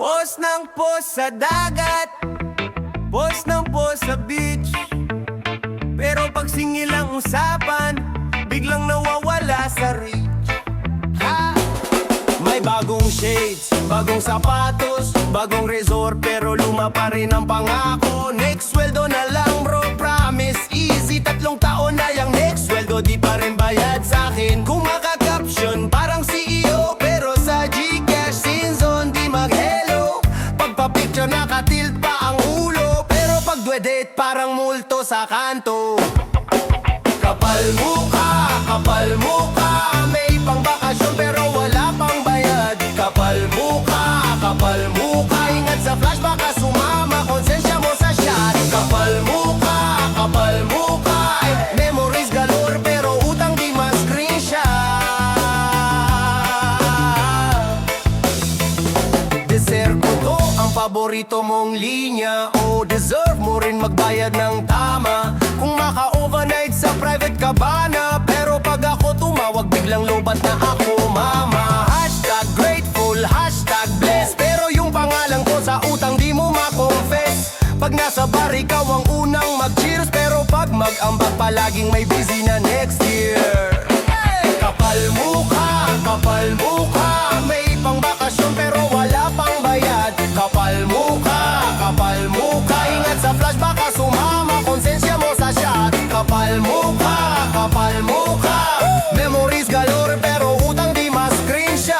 Post ng post sa dagat, post ng post sa beach. Pero pag singil ang usapan, biglang nawawala sa reach. Ha! May bagong shades, bagong sapatos, bagong resort, pero luma pa rin ang pangako. Next sweldo na lang bro, promise easy. 3 taon na yung next sweldo, di pa rin bayad sa'kin. Kung maka-caption, parang CEO, pero sa Gcash season, di mag-hello. Pagpa-picture, nakatilt pa ang ulo, pero pag due-date, parang multo sa kanto. Kapal mukha, may pang bakasyon pero wala pang bayad. Kapal mukha, ingat sa flash baka sumama, konsensya mo sa shot. Kapal mukha, memories galore pero utang di ma-screenshot. Deserve ko to, ang paborito mong linya. O deserve mo rin magbayad ng tama. Kung maka-overnight sa private cabana, pero pag ako tumawag biglang lobat na ako mama. Hashtag grateful, hashtag blessed, pero yung pangalan ko sa utang di mo ma-confess. Pag nasa bar ikaw ang unang mag-cheers, pero pag mag-ambag palaging may busy na next year. Kapal mukha, may pang bakasyon pero wala pang bayad. Kapal mukha, ingat sa flash baka sumama, konsensya mo sa shot. Kapal mukha, memories galore pero utang di ma-screenshot.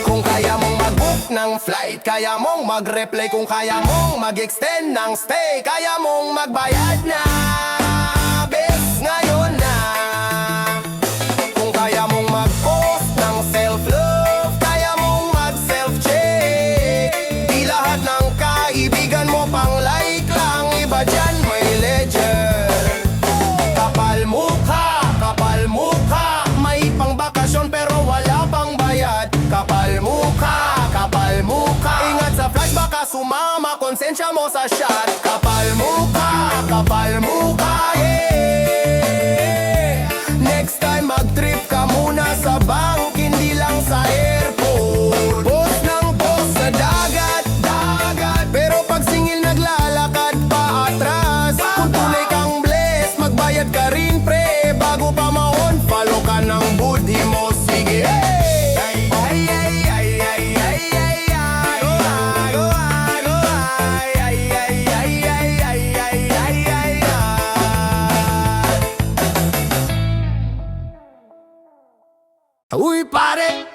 Kung kaya mong mag-book ng flight, kaya mong mag-reply, kung kaya mong mag-extend ng stay, kaya mong magbayad na bes ngayon na. Kung kaya mong mag-post ng self-love, kaya mong mag-self-check. Di lahat ng kaibigan mo pang like lang, iba dyan may legend. Kapal mukha, may pang bakasyon pero wala pang bayad. Kapal mukha, ingat sa flash baka sumama, konsensya mo sa shot. Kapal mukha, yeah. Next time mag-trip ka muna sa bank, hindi lang sa airport. Post ng post sa dagat, pero pag singil naglalakad pa atras. Kung tunay kang blessed, magbayad ka rin pre, bago pa ma-on, follow ka ng budhi mo, sige. Uy pare,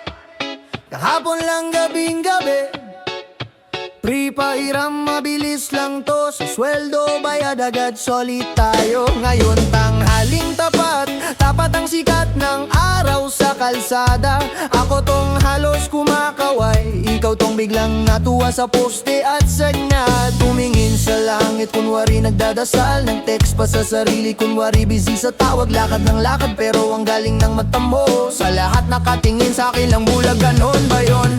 kahapon lang gabing gabi, pre-pahiram mabilis lang to. Sa sweldo bayad agad, solid tayo. Ngayon tanghaling tapat ang sikat ng araw sa kalsada. Ako tong halos kumakaway, ikaw tong biglang natuwa sa poste at sagna. Tumingin sa langit, kunwari nagdadasal, ng text pa sa sarili, kunwari busy sa tawag. Lakad ng lakad pero ang galing ng matamo. Sa lahat nakatingin sa akin lang bulag, ganon ba yun?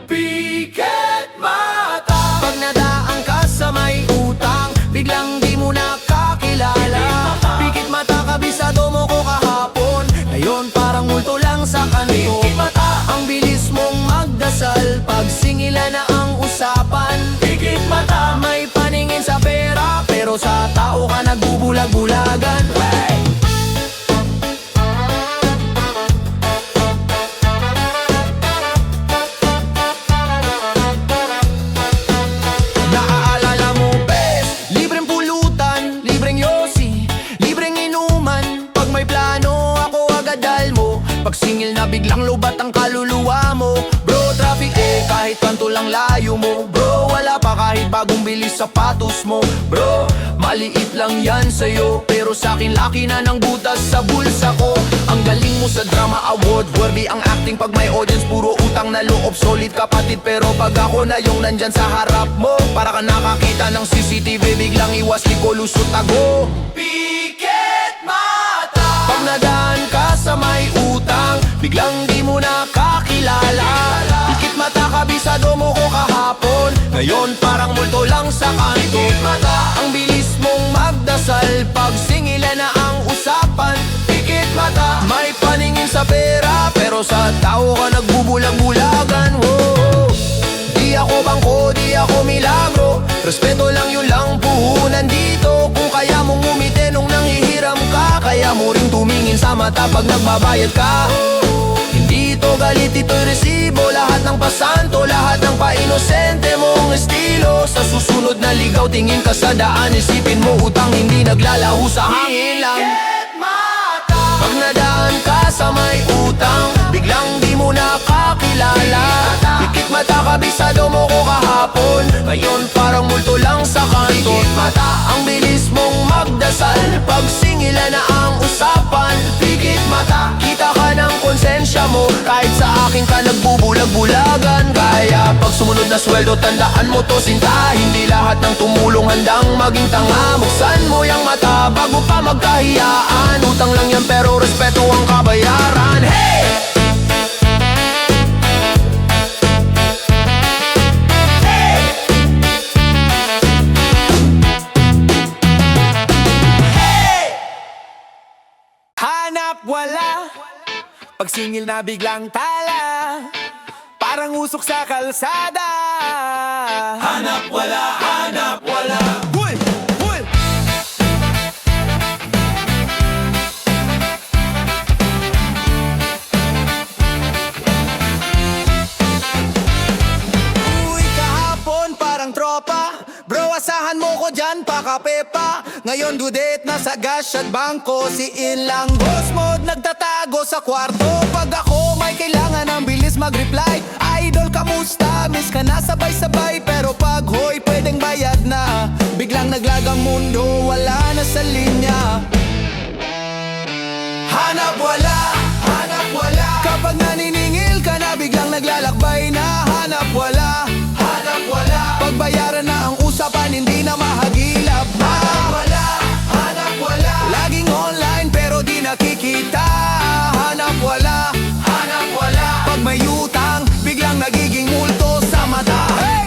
Pikit mata, pag nadaan ka sa may utang, biglang di mo nakakilala. Pikit mata, kabisado mo ko kahapon, ngayon parang multo lang sa kanto. Ang bilis mong magdasal, pag singila na ang usapan. Pikit mata, may paningin sa pera, pero sa tao ka nagbubulag-bulagan. Pag singil na biglang lubat ang kaluluwa mo, bro, traffic kahit kanto lang layo mo. Bro, wala pa kahit bagong bilis sapatos mo. Bro, maliit lang yan sa'yo, pero sa'kin laki na ng butas sa bulsa ko. Ang galing mo sa drama award, worthy ang acting pag may audience. Puro utang na loob, solid kapatid, pero pag ako na yung nandyan sa harap mo, para ka nakakita ng CCTV, biglang iwas, di ko lusot ako. Pikit mata, pag nadaan ka sa may utang, biglang di mo nakakilala. Pikit mata, kabisado mo ko Ngayon parang multo lang sa kanto. Pikit mata, ang bilis mong magdasal pag singilan na ang usapan. Pikit mata, may paningin sa pera pero sa tao ka nagbubulag-bulagan. Whoa. Di ako bangko, di ako milagro, respeto lang yun lang puhunan dito. Kung kaya mong umiti nung nanghihiram ka, kaya mo ring tumingin sa mata pag nagbabayad ka. Hindi to galit, ito'y resibo. Lahat ng pasanto, lahat ng painosente mong estilo. Sa susunod na ligaw, tingin ka sa daan, isipin mo utang hindi naglalaho sa hangin lang. Pag nadaan ka sa may utang, biglang di mo nakakilala. Pikit mata, kabisado mo ko kahapon, ngayon parang multo lang sa kanto. Pikit mata, ang bilis mong magdasal pag singilan na ang usapan. Pikit mata, kita ka ng konsensya mo kahit sa akin ka nagbubulag-bulagan. Kaya pag sumunod na sweldo, tandaan mo to sinta, hindi lahat ng tumulong handang maging tanga. Buksan mo yung mata bago pa magkahiyaan. Utang lang yan pero respeto ang kabayaran. Hey! Hanap wala, pagsingil na biglang tala, parang usok sa kalsada. Hanap wala, hanap wala. Hul! Hul! Uy, kahapon parang tropa, bro asahan mo ko dyan pakape pa. Ngayon dudate na sa gas at bangko, si In lang boss mode nagtatago sa kwarto. Pag ako may kailangan ng bilis mag-reply, idol kamusta, miss ka na sabay-sabay. Pero pag hoy pwedeng bayad na, biglang naglagang mundo, wala na sa linya. Hanap wala, hanap wala. Kapag naniningil ka na, biglang naglalakbay na. Hanap wala, hanap wala. Pagbayaran na ang usapan, hindi na mahagilap. Hanap wala, hanap wala. Laging online pero di nakikita. Hanap wala, hanap wala. Pag may utang, biglang nagiging multo sa mata. Hey!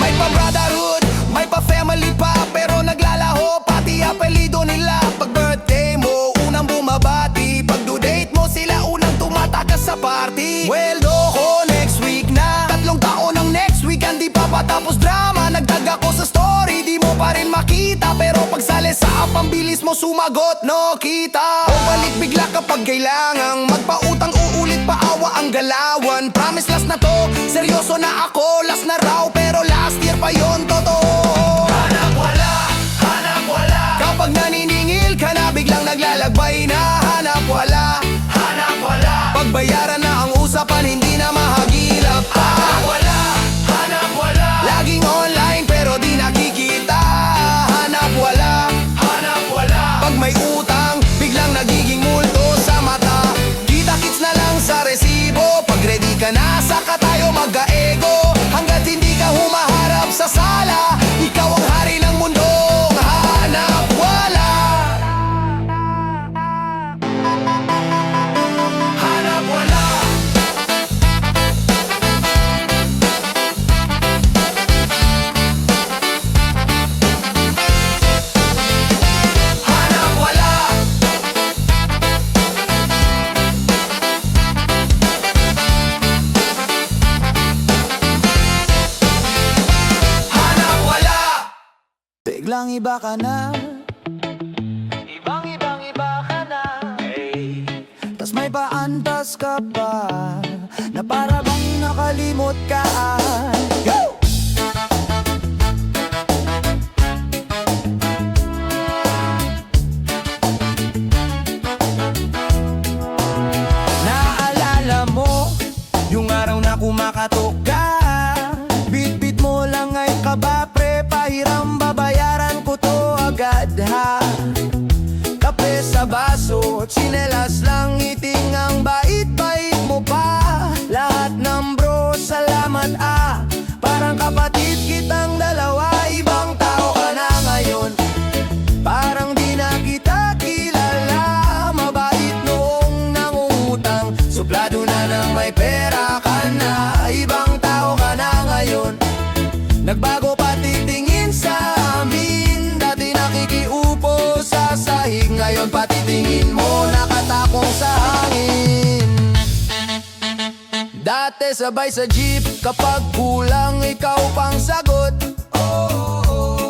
May pa-brotherhood, may pa-family pa, pero naglalaho pati apelido nila. Pag birthday mo, unang bumabati. Pag due date mo, sila unang tumatakas sa party. Weldo ko next week na, 3 taon ng next week, hindi pa patapos drama. Nagtag ako sa story, di mo pa rin makita. Pero pag sali sa app, ang bilis mo sumagot, no kita. O balik bigla kapag kailangang magpautang, uulit pa awa ang galawan. Promise last na to, seryoso na ako, last na raw, pero last year pa yon totoo. Hanap wala, hanap wala. Kapag naniningil ka na, biglang naglalagbay na. Hanap wala, hanap wala. Pagbayaran na ang usapan, hindi na mahagilap. Hanap wala, hanap wala. Laging online pero di nakikita. Hanap wala, hanap wala. Pag may utang, biglang nagiging multo sa mata. Kita-kits na lang sa resibo. Pag ready ka na, saka tayo magka-ego. Hanggat hindi ka humaharap sa sala, ikaw ang hari ng mundo. Hanap wala, hanap wala. Hanap wala, hanap wala. Biglang iba ka na, ibang iba ka na, hey. Tas may paantas ka pa, na para bang nakalimot ka. Go! Naalala mo yung araw na kumakatok ka, bit-bit mo lang ay kaba, pre, pahiram babayaran ko to agad ha. Kape sa baso, tsinelas lang, ngiting ang bait-bait mo pa. Lahat ng bro, salamat ah, parang kapatid kitang dalawa. Ibang tao ka na ngayon, parang di na kita nakikiupo sa sahig. Ngayon pati tingin mo nakatakong sa hangin. Dati sabay sa jeep, kapag kulang ikaw pang sagot.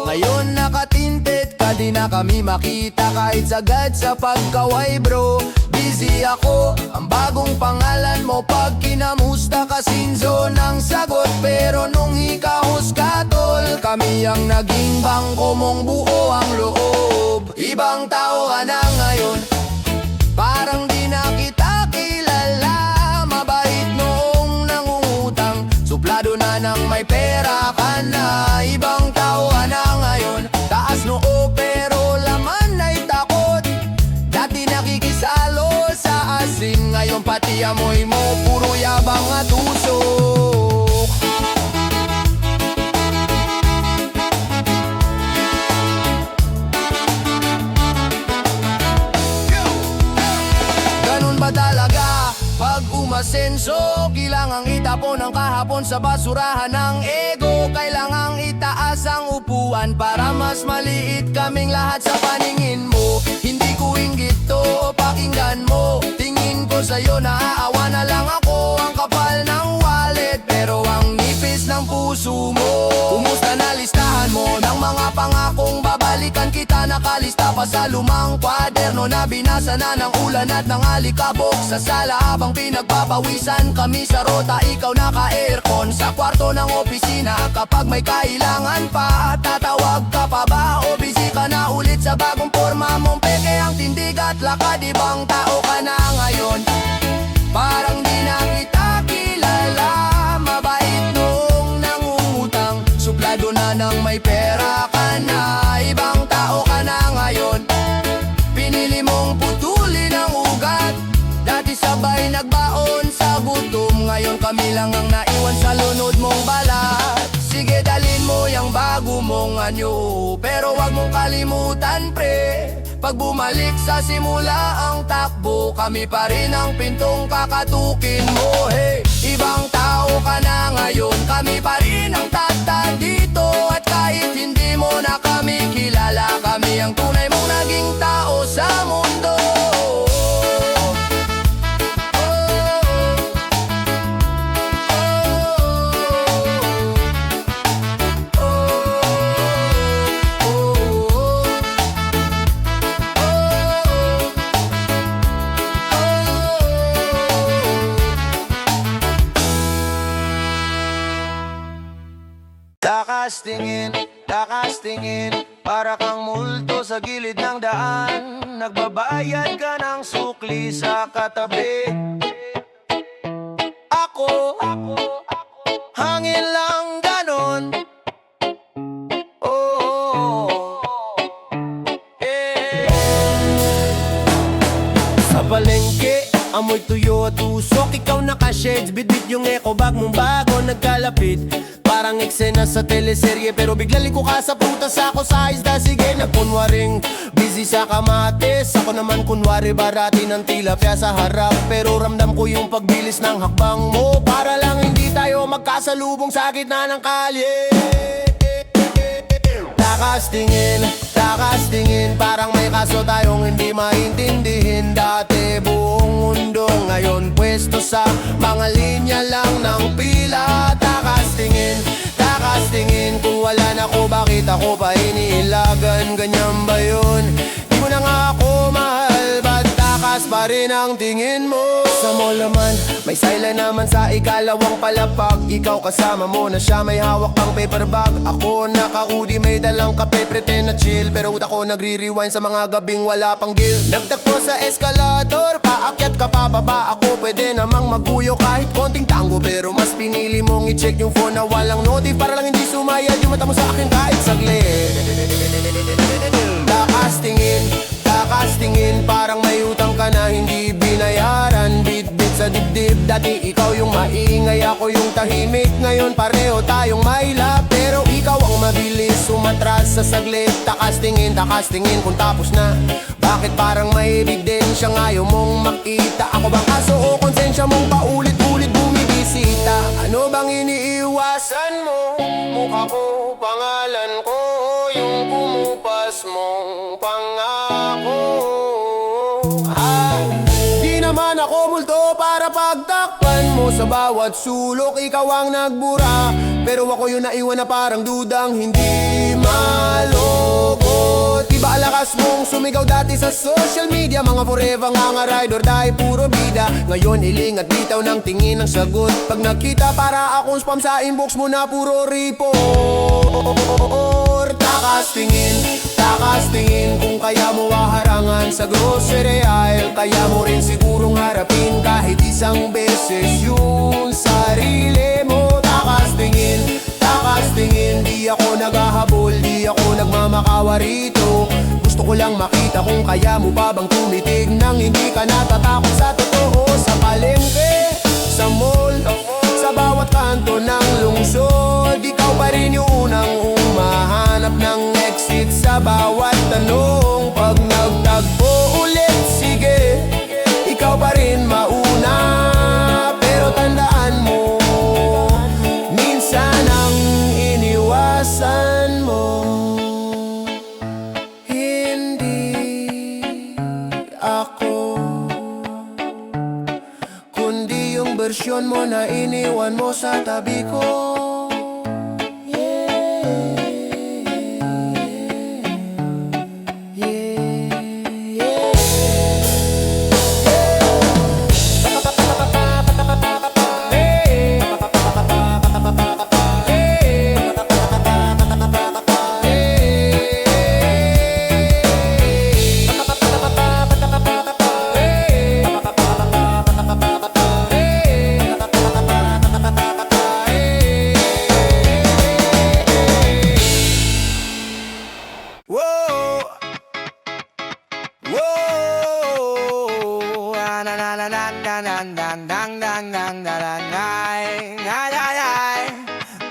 Ngayon nakatinted ka, di na kami makita kahit sagad sa pagkaway bro. Busy ako, ang bagong pangalan mo pag kinamusta ka sinzo ng sagot. Pero nung ikahos ka tol, kami ang naging bangko mong buo ang loob. Ibang tao ka na ngayon, parang di na kita kilala. Mabait noong nangungutang, suplado na nang may pera ka na. Ibang tao ka na ngayon, taas noo pero laman ay takot. Dati nakikisalo sa asin, ngayon pati amoy mo puro yabang at usok. Ganun ba talaga pag umasenso? Kailangang itapon ang kahapon sa basurahan ng ego. Kailangang itaas ang upuan para mas maliit kaming lahat sa paningin mo. Hindi ko inggit to, pakinggan mo. Tingin ko sa'yo, naaawa na lang ako. Ang kapal ng wallet pero ang nipis ng puso mo. Kumusta na listahan mo ng mga pangakong babalikan kita? Nakalista pa sa lumang kwaderno na binasa na ng ulan at ng alikabok. Sa sala habang pinagpapawisan kami sa rota, ikaw naka-aircon sa kwarto ng opisina. Kapag may kailangan pa, tatawag ka pa ba? O busy ka na ulit sa bagong forma mong peke ang tindig at lakad? Ibang tao ka na ngayon, parang di na kita kilala. Mabait noong nangungutang, suplado na nang may pera ka na. Ibang tao ka na ngayon, pinili mong putulin ang ugat. Dati sabay nagbaon sa gutom, ngayon kami lang ang naiwan sa lunod mong balat. Sige dalin mo yung bago mong anyo, pero wag mong kalimutan pre, pag bumalik sa simula ang takbo, kami pa rin ang pintong kakatukin mo. Hey, ibang tao ka na ngayon, kami pa rin ang tatag dito. At kahit hindi mo na kami kilala, kami ang tunay mong naging tao sa mundo. Takas tingin, para kang multo sa gilid ng daan. Nagbabayad ka ng sukli sa katabi. Ako, hangin lang ganon. Oh, eh. Sa palengke, amoy tuyo at usok. Ikaw naka-shades, bitbit yung eco bag mong bago nagkalapit. Parang eksena sa teleserye, pero bigla liko ka sa prutas, ako sa isda. Sige, nagkunwaring busy sa kamatis, ako naman kunwari barati ng tilapia sa harap. Pero ramdam ko yung pagbilis ng hakbang mo, para lang hindi tayo magkasalubong sa gitna ng kalye. Takas tingin, parang may kaso tayong hindi maintindihin. Dati buong mundo, ngayon pwesto sa mga linya lang ng pila. Takas tingin, kung wala na ko, bakit ako pa iniilagan? Ganyan ba yun? Di mo na nga ako mahal, ba't takas pa rin ang tingin mo? Sa mall naman, may sila naman sa ikalawang palapag. Ikaw kasama mo na siya, may hawak pang paper bag. Ako naka-hoodie, may dalang kape, pretend na chill. Pero utak ko nagre-rewind sa mga gabing wala pang gil. Nagtakbo sa escalator, paakyat ka pababa. Ako pwede namang maguyo kahit konting tango, pero mas pinili mong i-check yung phone na walang notif, para lang hindi sumayad yung mata mo sa akin kahit saglit. Takas tingin, parang may utang ka na hindi binayaran. Bit-bit sa dibdib, dati ikaw yung maingay, ako yung tahimik. Ngayon pareho tayong maila, pero ikaw ang mabilis umatras sa saglit. Takas tingin kung tapos na, bakit parang may ebidensya ayaw mong makita? Ako bang aso o konsensya mong paulit-ulit bumibisita? Ano bang iniiwasan mo? Mukha ko, pangalan ko, yung kumupas mo. pangako. Di naman ako multo para pagtakpan mo. Sa bawat sulok ikaw ang nagbura, pero ako yung naiwan na parang dudang hindi malogot. Iba alakas mong sumigaw dati sa social media, mga forever nga nga ride or die, puro bida. Ngayon iling at bitaw ng tingin ng sagot. Pag nakita para akong spam sa inbox mo na puro report. Takas tingin kung kaya mo harangan sa grocery aisle. Kaya mo rin sigurong harapin kahit isang beses yung sarili mo. Takas tingin, di ako naghahabol, di ako nagmamakawa rito. Gusto ko lang makita kung kaya mo pa bang tumitig nang hindi ka natatakot sa totoo. Sa palengke, sa mall, sa bawat kanto ng lungsod, ikaw pa rin yung unang umahanap ng exit sa bawat tanong. Pag nagtagpo ulit, sige, ikaw pa rin mauna. Pero tandaan mo, minsan ang iniwasan mo hindi ako, kundi yung bersyon mo na iniwan mo sa tabi ko.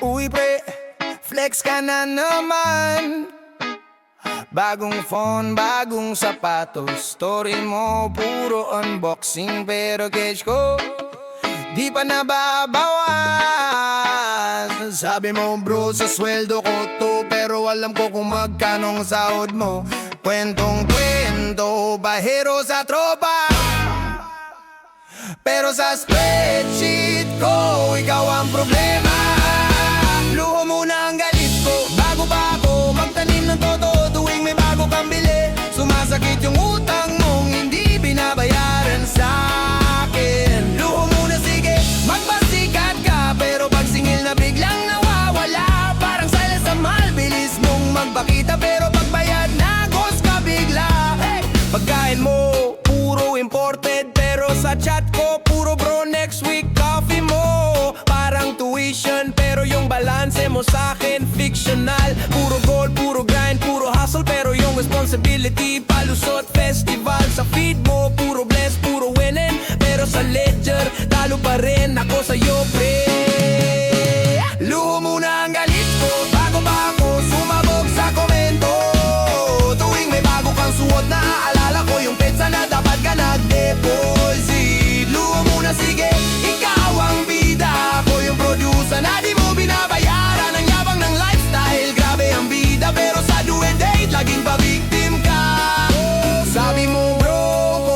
Uy pre, flex ka na naman. Bagong phone, bagong sapatos. Story mo, puro unboxing. Pero cash ko, di pa nababawas. Sabi mo bro, sa sweldo ko to, pero alam ko kung magkano ang sahod mo. Kwentong-kwento, bahero sa tropa, pero sa spreadsheet ko, ikaw ang problema. Luho muna ang galit ko, bago pa ako magtanim ng totoo. Tuwing may bago kang bili, sumasakit yung utang mong hindi binabayaran sa akin. Luho muna sige, magpasikat ka, pero pag singil na biglang nawawala. Parang sala sa mal, bilis mong magpakita, pero pagbayad na ghost ka bigla. Pagkain mo, puro imported, pero sa chat ko, puro bro next week coffee mo. Parang tuition, pero yung balance mo sa'kin fictional. Puro gold, puro grind, puro hustle, pero yung responsibility palusot festival. Sa feed mo, puro bless, puro winning, pero sa ledger, talo pa rin ako sa'yo pre. Luho muna ang galit ko, bago ba ako sumabog sa komento. Tuwing may bago kang suot, naaalala ko yung petsa na dapat ka nag-deposit. Luho muna sige, ikaw ang bida, ako yung producer na di mo binabayaran. Ang yabang ng lifestyle, grabe ang bida, pero sa do and date, laging pa victim ka. Sabi mo bro,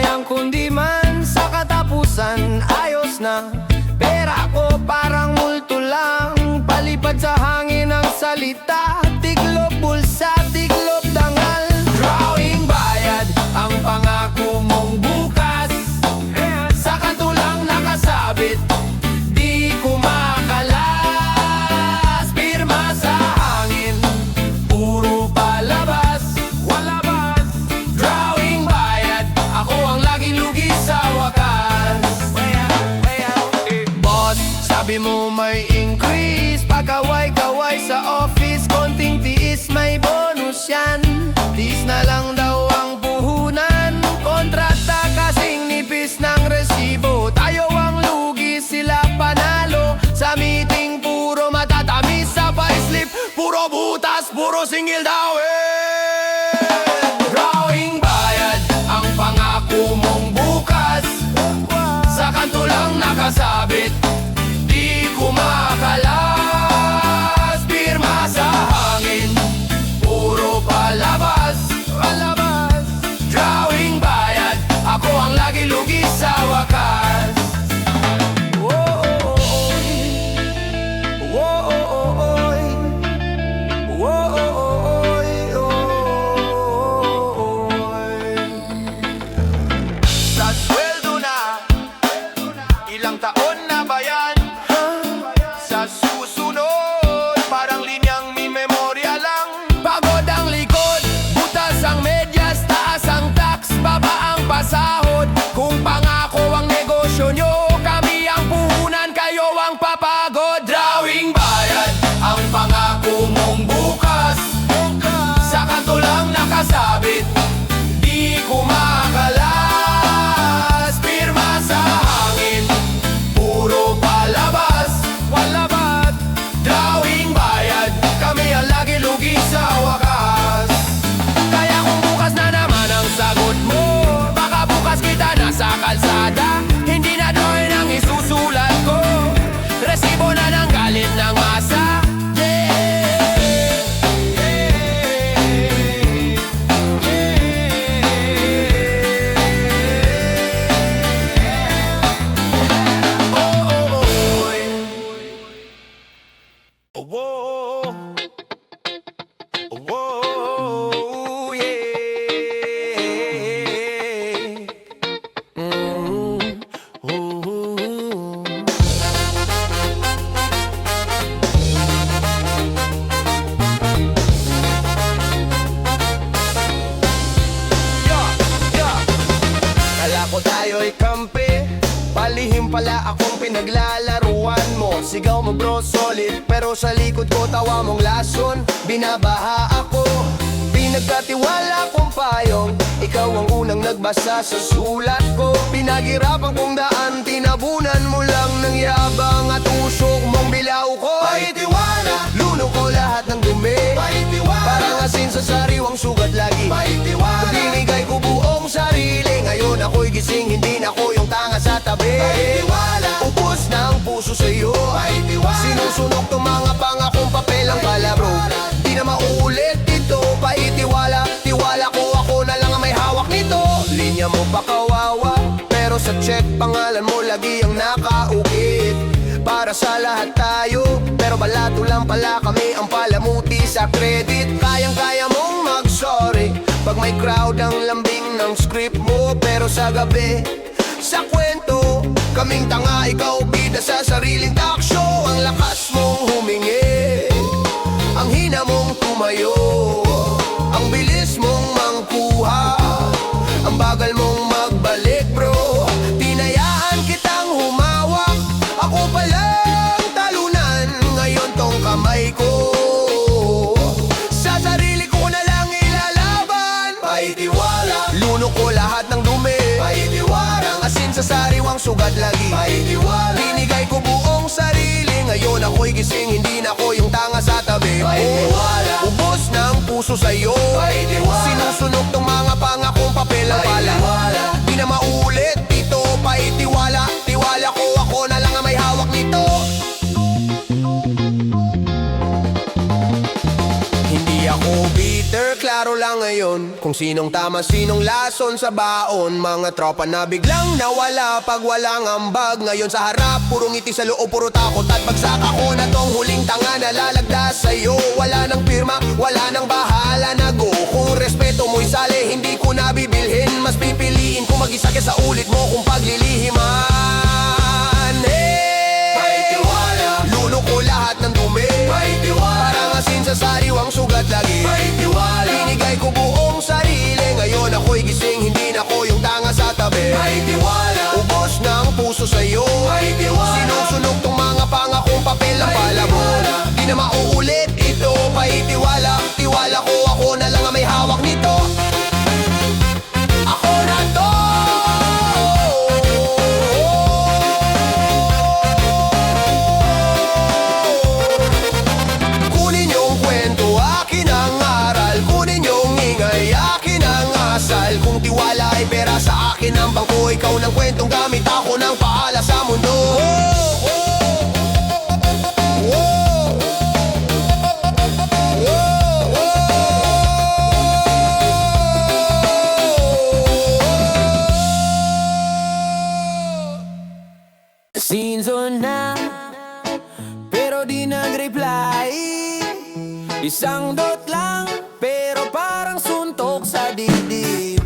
lang kundi man sa katapusan ayos na. Pera ko parang multo lang, palipad sa hangin ang salita. Tiglop bulsa, tiglop dangal, drawing bayad ang pangako mong bukas. Sa kanto lang nakasabit, di ko makalas. Pirma sa hangin, puro palabas, walabas. Drawing bayad, ako ang laging lugi sa wakas. Boss, sabi mo may increase, pagkaway-kaway sa office, konting tiis may bonus yan. Tiis na lang daw ang puhunan, kontrata kasing nipis ng resibo. Tayo ang lugi, sila panalo. Sa meeting puro matatamis, sa paislip puro butas, puro singil daw Drawing bayad ang pangako mong bukas. Sa kanto lang nakasabit, di ko makalas. Pirma sa hangin, puro palabas, palabas. Drawing bayad, ako ang lagi lugi sa wakas. Sa sweldo na, ilang taon na ba yan? Sa susunod, parang linyang may memorya lang. Pagod ang likod, butas ang medyas, taas ang tax, baba ang pasahod. Kung pangako ang negosyo nyo, kami ang puhunan, kayo ang papagod. Drawing bayad ang pangako mong bukas. Sa kanto lang nakasabit, di ko makalas. Pirma sa hangin, puro palabas, walabat. Drawing bayad, kami ang lagi lugi sa wakas. Kaya kung bukas na naman ang sagot mo, baka bukas kita nasa kalsada. Hindi na drawing ang isusulat ko, resibo na ng galit ng masa. Whoa, whoa, yeah. Kala ko tayo'y kampi, palihim pala akong pinaglalaruan mo. Sigaw mo bro solid, pero sa likod ko tawa mong lason. Binabaha ako, pinagkatiwala kong payong, ikaw ang unang nagbasa sa sulat ko. Pinaghirapan kong daan, tinabunan mo lang ng yabang at usok mong bilaw ko. Paitiwala, luno ko lahat ng dumi. Paitiwala, parang asin sa sariwang sugat lagi. Paitiwala, binigay ko buong sarili, ngayon ako'y gising, hindi na ko yung tanga sa tabi. Paitiwala, ubos na ang puso sa'yo. Paitiwala, sinusunog tong mga pangakong papelang pala bro. Di na mauulit ito. Paitiwala, tiwala ko, ako na lang ang may hawak nito. Linya mo pa kawawa, pero sa check pangalan mo lagi ang nakaukit. Para sa lahat tayo, pero balato lang pala kami ang palamuti sa credit. Kayang-kaya mong mag-sorry pag may crowd ang lambing ng script mo. Pero sa gabi, sa kwento, kaming tanga, ikaw bida sa sariling talk show. Ang lakas mong humingi, ang hina mong tumayo, ang bilis mong mangkuha, ang bagal mong magbalik bro. Tinayaan kitang humawak, ako palang talunan. Ngayon tong kamay ko, sa sarili ko na lang ilalaban. Paitiwala, luno ko lahat ng dumi. Paitiwala, asin sa sariwang sugat lagi. Paitiwala, binigay ko buong sarili, ngayon ako'y gising, hindi na ko yung tanga sa tabi. Paitiwala, ubos na ang puso sa'yo. Paitiwala, sinusunog tong mga pangakong papelang pala. Di na maulit dito. Paitiwala, tiwala ko, ako na lang ang may hawak nito. Hindi ako bitter, klaro lang ngayon kung sinong tama, sinong lason sa baon. Mga tropa na biglang nawala pag walang ambag. Ngayon sa harap, puro ngiti sa loob, puro takot at bagsak. Ako na tong huling tanga na lalagdas sa'yo. Wala nang pirma, wala nang bahala na go. Kung respeto mo'y sali, hindi ko na bibilhin. Mas pipiliin kung mag-isa ka sa ulit mo kung paglilihiman. May tiwala, luno ko lahat ng dumi. May tiwala, parang asin sa sariwang sugat lagi. May tiwala, binigay ko buong sarili. Ngayon ako'y gising, hindi na ko yung tanga sa tabi. May tiwala, ubos ng puso sa'yo. May tiwala, sinusunog tong mga pangakong papel ng palabon. Di na mauulit ito, may tiwala. Tiwala ko, ako na lang ang may hawak nito. Ako na to. Kunin yung kwento, akin ang aral. Kunin yung ingay, akin ang asal. Kung tiwala ay pera, sa akin ang bangko. Ikaw ng kwentong gamit, ako ng paala sa mundo. Season na, pero di nag-reply. Isang dot lang, pero parang suntok sa dibdib.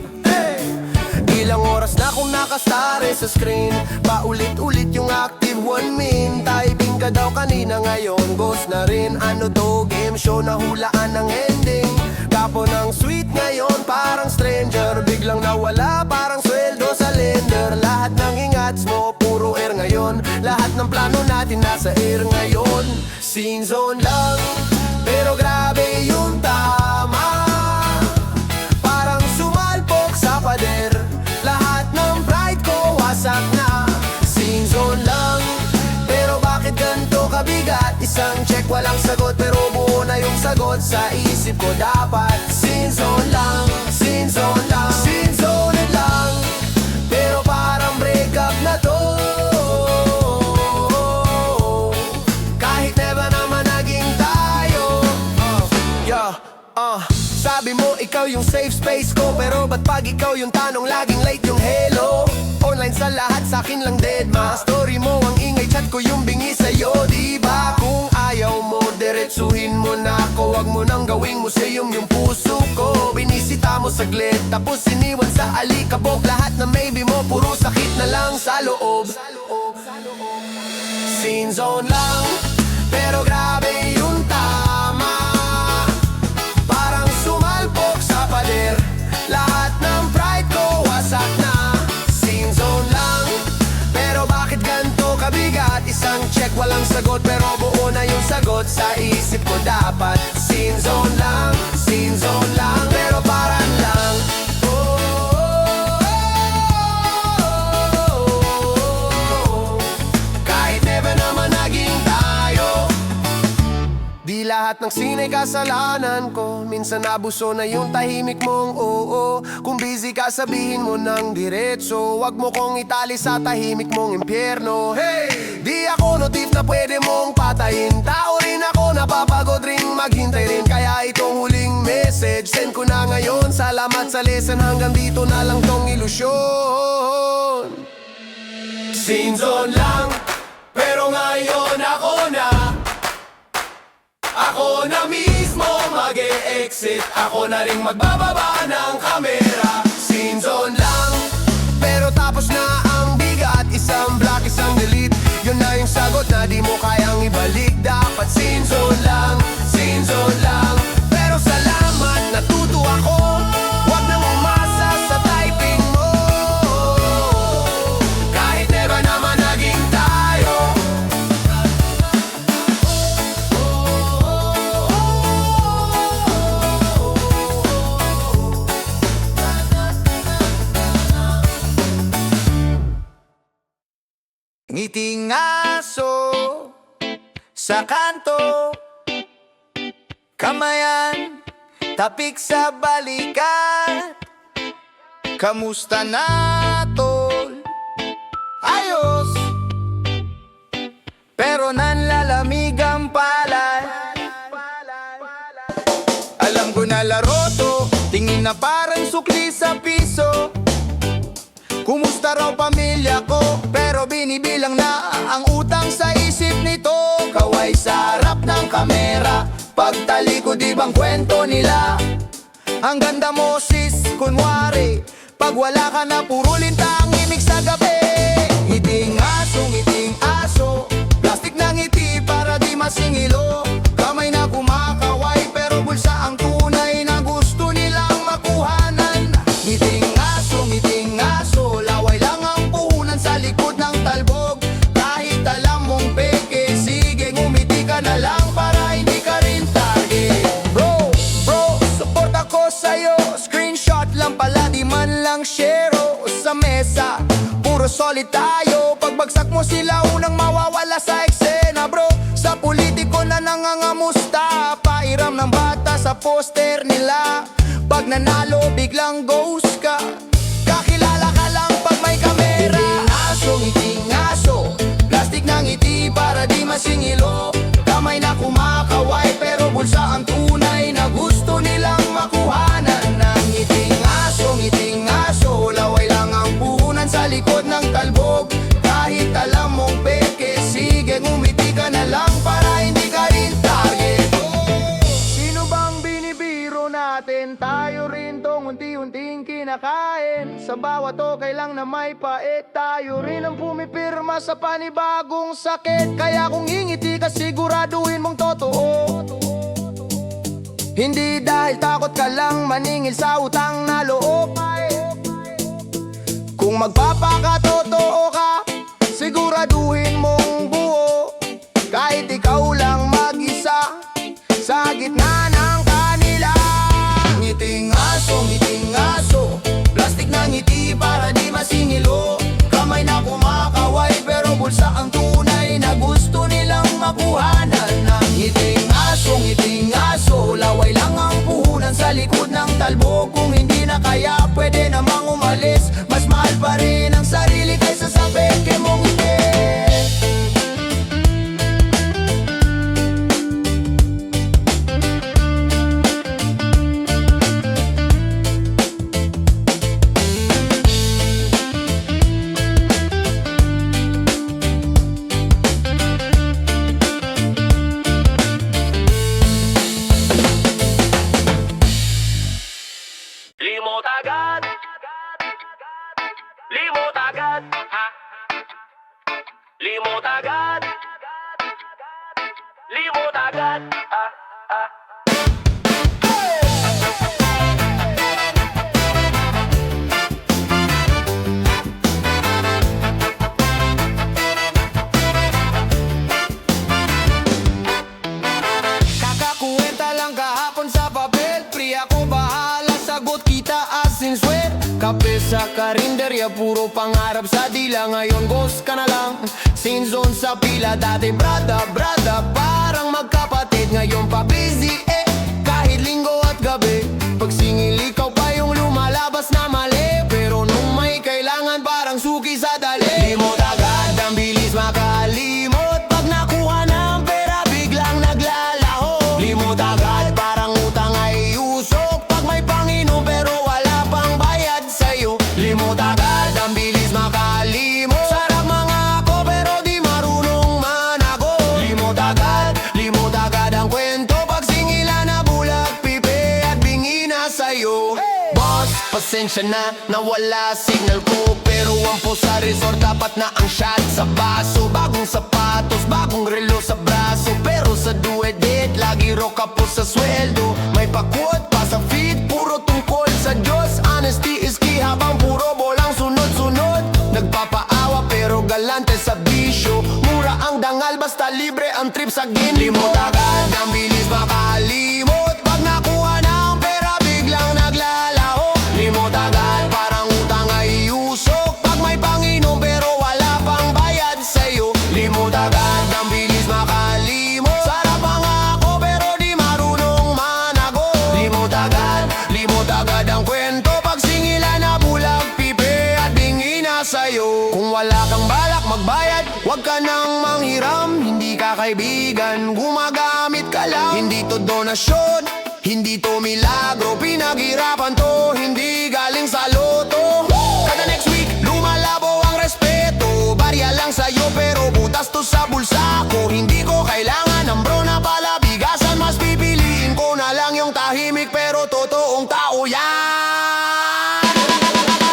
Ilang oras na akong nakastare sa screen. Paulit-ulit yung active 1 min. Typing ka daw kanina, ngayon ghost na rin. Ano to, game show na hulaan ng ending. Kapo ng sweet ngayon, parang stranger. Biglang nawala, parang sweldo sa lender. Lahat ng ingats mo, puro air ngayon. Lahat ng plano natin nasa air ngayon. Scene zone lang, pero grabe yung tama. Parang sumalpok sa pader. Lahat ng pride ko wasak na. Scene zone lang, pero bakit ganito kabigat? Isang check walang sagot, pero buo na yung sagot sa isip ko dapat. Scene zone lang, scene zone lang, scene zone lang, pero parang breakup na to. Kahit never naman naging tayo. Sabi mo ikaw yung safe space ko, pero ba't pag ikaw yung tanong laging late yung hello? Online sa lahat, sa'kin lang deadma. Story mo ang ingay, chat ko yung bingi sa'yo, diba? Kung ayaw mo, diretsuhin mo na ako. Wag mo nang gawing museum yung puso ko. Binisita mo saglit, tapos iniwan sa alikabok. Lahat na maybe mo, puro sakit na lang sa loob. Scene zone lang, pero grabe yung tama. Parang sumalpok sa pader. Lahat ng pride ko wasak na. Scene zone lang, pero bakit ganito kabigat? Isang check walang sagot, pero buo na yung sagot sa isip ko dapat. Scene zone lang, pero parang lang. Kahit never naman naging tayo. Di lahat ng sinay kasalanan ko. Minsan abuso na yung tahimik mong oo. Kung busy ka, sabihin mo ng diretso. Wag mo kong itali sa tahimik mong impyerno. Hey! Di ako notif na pwede mong patayin. Tao rin ako, napapagod rin maghintay rin. Kaya itong huling message send ko na ngayon. Salamat sa lesson, hanggang dito na lang tong ilusyon. Scene zone lang, pero ngayon ako na. Ako na mismo mag-e-exit. Ako na rin magbababa ng kamera. Scene zone lang, pero tapos na ang bigat. Isang block, isang delete. Yun na yung sagot na di mo kayang ibalik. Dapat scene zone lang, pero salamat, natuto ako. Wag nang umasa sa typing mo. Kahit never naman naging tayo. Ngiting aso sa kanto, kamayan, tapik sa balikat. Kamusta na tol? Ayos, pero nanlalamig ang palad. Alam ko na laro to, tingin na parang sukli sa piso. Kumusta raw pamilya ko? Pero binibilang na ang utang sa isip nito. Kaway sa harap ng kamera, pagtalikod ibang kwento nila. Ang ganda mo sis, kunwari, pag wala ka na puro lintang imig sa gabi. Ngiting aso, plastic na ngiti para di masingilo. Kamay na kumakaway pero bulsa ang tunay na gusto nilang makuhanan. Ngiting aso, laway lang ang puhunan sa likod ng talbog. Kahit alam mong peke, sige ngumiti ka na lang para hindi ka rin target. Bro, support ako sa'yo. Screenshot lang pala, di man lang share sa mesa. Puro solid tayo, pagbagsak mo sila unang mawawala sa eksena. Bro, sa politiko na nangangamusta, pairam ng bata sa poster nila. Pag nanalo, biglang ghost ka, kakilala ka lang pag may kamera. Ngiting aso, plastic na ngiti para di masingilo. Kamay na kumakaway pero bulsa ang tunay na gusto nilang makuhanan. Ngiting aso, laway lang ang puhunan sa likod ng talbog. Kahit alam mong peke, sige ngumiti ka na lang para hindi ka rin target. Sino bang binibiro natin? Tayo rin tong unti-unting kinakain. Sa bawat okay lang na may pait, tayo rin ang pumipirma sa panibagong sakit. Kaya kung ngingiti ka, siguraduhin mong totoo. Hindi dahil takot ka lang maningil sa utang na loob. Kung magpapakatotoo ka, siguraduhin mong buo. Kahit ikaw lang mag-isa sa gitna ng kanila. Ngiting aso, plastic na ngiti para di masingilo. Kamay na kumakaway pero bulsa ang tunay na gusto nilang makuhanan. Ngiting aso, laway lang ang puhunan sa likod ng talbog. Kung hindi na kaya pwede namang umalis. Mas mahal pa rin ang sarili kaysa sa peke mong ngiti. Limot agad, limot agad, ha? Limot agad, limot agad, ha? Kakakuwenta lang kahapon sa papel, pri ako bahala, sagot kita as in sweat. Kape sa karinderya, puro pangarap sa dila. Ngayon ghost ka na lang, sin zone sa pila. Dati brada, parang magkapatid. Ngayon pa busy kahit linggo at gabi. Pag singil ikaw pa yung lumalabas na mali. Pero nung may kailangan parang suki sa dali. Limot agad, ang bilis makalimot. Pag nakuha ng pera, biglang naglalaho. Limot agad, parang utang ay usok. Pag may Panginoon pero wala pang bayad sa'yo. Limot agad, ang bilis makalimot. Sarap mga ako pero di marunong manago. Limot agad ang kwento. Pag singilan na bulag, pipe at bingi na sa'yo. Boss, pasensya na nawala signal ko. Pero ang po sa resort, dapat na ang shot sa baso. Bagong sapatos, bagong relo sa braso. Pero sa duet-det, lagi rock up po sa sweldo. May pakwot pa sa feed, puro tungkol sa Diyos. Honesty is key habang puro bolang sunod-sunod. Nagpapaawa pero galante sa bisyo. Mura ang dangal basta libre ang trip sa gin. Limot agad, ang bilis makalimot. Pag nakuha ng pera, biglang naglalaho. Limot agad, parang utang ay usok. Pag may Panginoon pero wala pang bayad sa'yo. Limot agad, ang bilis makalimot. Sarap ang ako pero di marunong manago. Limot agad ang kwento. Pag singilan na bulag, pipe at bingi na sa'yo. Kung wala kang balak magbayad, wag ka nang manghiram. Hindi ka kaibigan, gumagamit ka lang. Hindi to donasyon, Hindi to milagro, pinaghirapan to, hindi galing sa loto. Kada next week, lumalabo ang respeto. Barya lang sa'yo pero butas to sa bulsa ko. Hindi ko kailangan ng bro na palabigasan. Mas pipiliin ko na lang yung tahimik pero totoong tao yan.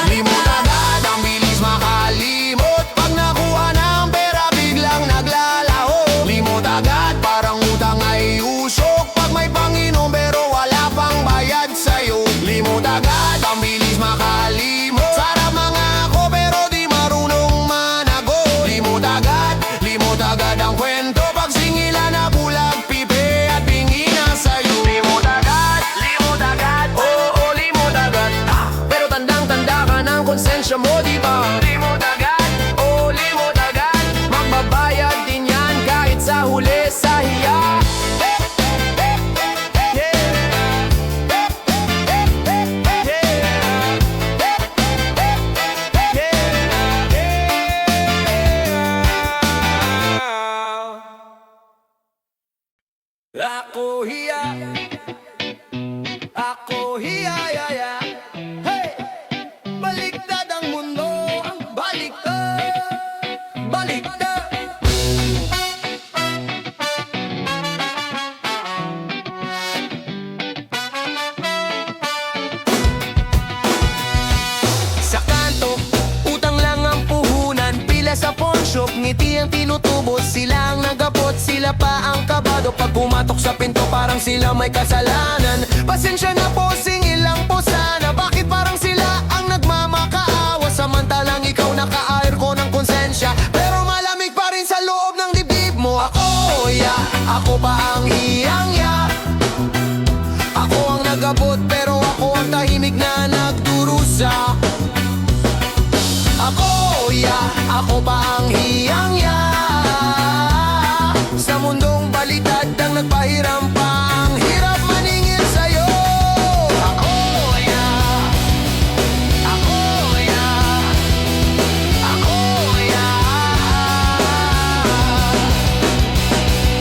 Limot agad, ang bilis makalimot. Pag nakuha ng pera biglang naglalaho. Limot agad, parang utang ay usok. Pag may Panginoon pero wala pang bayad sa'yo. Limot agad, ang bilis makalimot. Sarap mga ako pero di marunong manago. Limot agad ang kwento. Pag singilan na bulag, pipe at bingi na sa'yo. Limot agad, oo, limot agad. Pero tandang-tanda ka ng konsensya mo, di ba? Limot agad, oo, limot agad. Magbabayad din yan kahit sa huli sa hiya. Ako hiya, ya, ya. Hey! Baliktad ang mundo, baliktad, baliktad. Sa kanto, utang lang ang puhunan. Pila sa pawn shop, ngiti ang tinutubos. Sila ang nagapot, sila pa ang kabado. Pag pumatok sa pinto, parang sila may kasalanan. Pasensya na po, singil lang po sana. Bakit parang sila ang nagmamakaawa? Samantalang ikaw naka-air ko ng konsensya, pero malamig pa rin sa loob ng dibdib mo. Ako, ya, ako pa ang hiyang-ya. Ako ang nagabot, pero ako ang tahimik na nagdurusa. Ako, ya, ako pa ang hiyang-ya. Sa mundong balitad ang nagpahiram pa. Ang hirap maningil sa'yo. Ako, ya, ako, ya, ako, ya.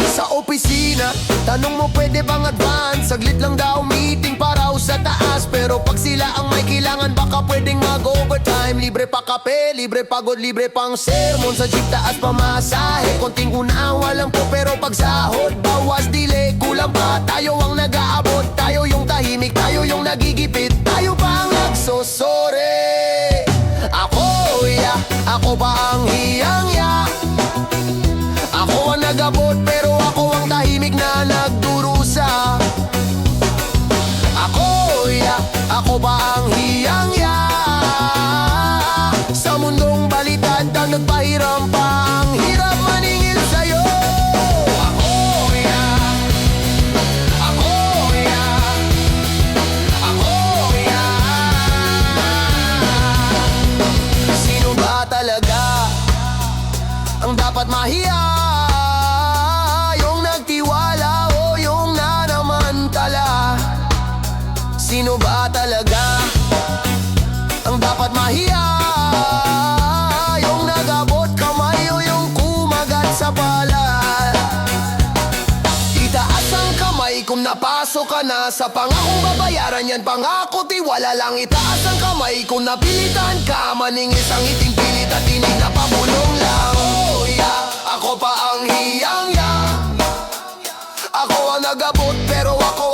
Sa opisina, tanong mo pwede bang advance? Saglit lang daw meeting para sa taas. Pero pag sila ang may kailangan, baka pwedeng mag-overtime. Libre pa kape, libre pagod, libre pang sermon. Sa jeep taas pamasahe, konting unang walang po. Pero pag sahod, bawas delay, kulang pa. Tayo ang nag-aabot, tayo yung tahimik, tayo yung nagigipit, tayo pa ang nagsosore. Ako, ya, ako pa ang hiyang-ya. Ako ang nagabot pero ako ang tahimik na nagdurusa. Ako, ya, ako pa ang hiyang-ya. Sa mundong balitad ang nagpahiram pa. Ang hirap maningil sa'yo. Ako, ya, ako, ya, ako, ya. Sino ba talaga ang dapat mahiya? Yung nagtiwala o yung nanamantala? Sino ba talaga ang dapat mahiya? Yung nagabot kamay o yung kumagat sa palad? Itaas ang kamay kung napasok ka na sa pangakong babayaran yan. Pangako tiwala lang. Itaas ang kamay kung napilitan ka. Maningis ang iting pilit at hindi napabulong lang. Oh, yeah, ako pa ang hiyang-ya. Ako ang nagabot pero ako